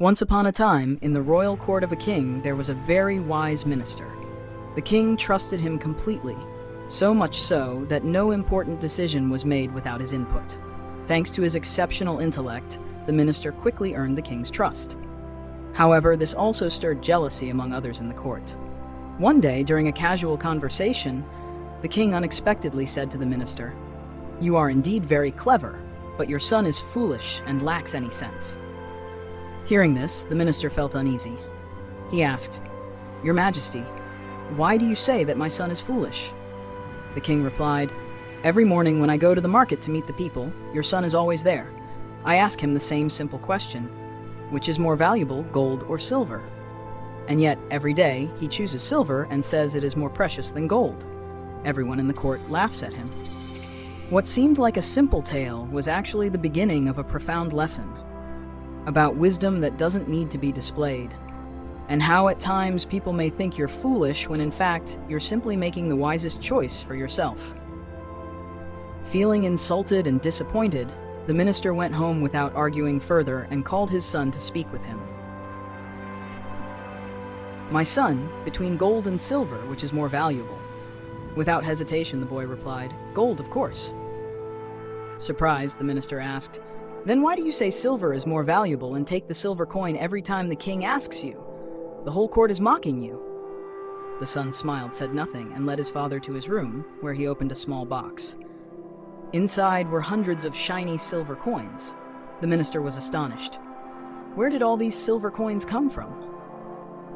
Once upon a time, in the royal court of a king, there was a very wise minister. The king trusted him completely, so much so that no important decision was made without his input. Thanks to his exceptional intellect, the minister quickly earned the king's trust. However, this also stirred jealousy among others in the court. One day, during a casual conversation, the king unexpectedly said to the minister, "You are indeed very clever, but your son is foolish and lacks any sense." Hearing this, the minister felt uneasy. He asked, "Your Majesty, why do you say that my son is foolish?" The king replied, "Every morning when I go to the market to meet the people, your son is always there. I ask him the same simple question, which is more valuable, gold or silver? And yet, every day, he chooses silver and says it is more precious than gold. Everyone in the court laughs at him." What seemed like a simple tale was actually the beginning of a profound lesson about wisdom that doesn't need to be displayed, and how at times people may think you're foolish when in fact you're simply making the wisest choice for yourself. Feeling insulted and disappointed, the minister went home without arguing further and called his son to speak with him. "My son, between gold and silver, which is more valuable?" Without hesitation, the boy replied, "Gold, of course." Surprised, the minister asked, "Then why do you say silver is more valuable and take the silver coin every time the king asks you? The whole court is mocking you." The son smiled, said nothing, and led his father to his room, where he opened a small box. Inside were hundreds of shiny silver coins. The minister was astonished. "Where did all these silver coins come from?"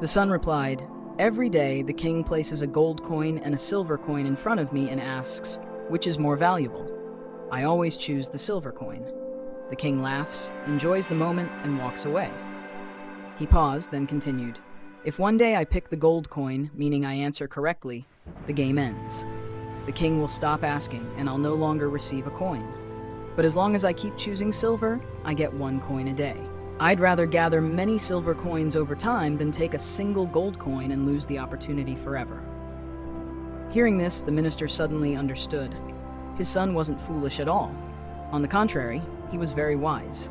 The son replied, "Every day the king places a gold coin and a silver coin in front of me and asks, 'Which is more valuable?' I always choose the silver coin." The king laughs, enjoys the moment, and walks away. He paused, then continued, "If one day I pick the gold coin, meaning I answer correctly, the game ends. The king will stop asking, and I'll no longer receive a coin. But as long as I keep choosing silver, I get one coin a day. I'd rather gather many silver coins over time than take a single gold coin and lose the opportunity forever." Hearing this, the minister suddenly understood. His son wasn't foolish at all. On the contrary, he was very wise.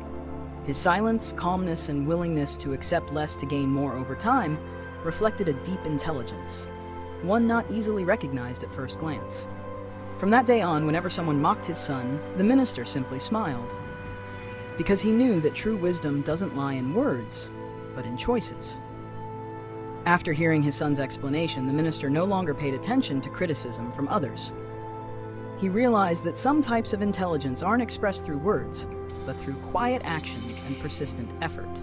His silence, calmness, and willingness to accept less to gain more over time reflected a deep intelligence, one not easily recognized at first glance. From that day on, whenever someone mocked his son, the minister simply smiled, because he knew that true wisdom doesn't lie in words, but in choices. After hearing his son's explanation, the minister no longer paid attention to criticism from others. He realized that some types of intelligence aren't expressed through words, but through quiet actions and persistent effort.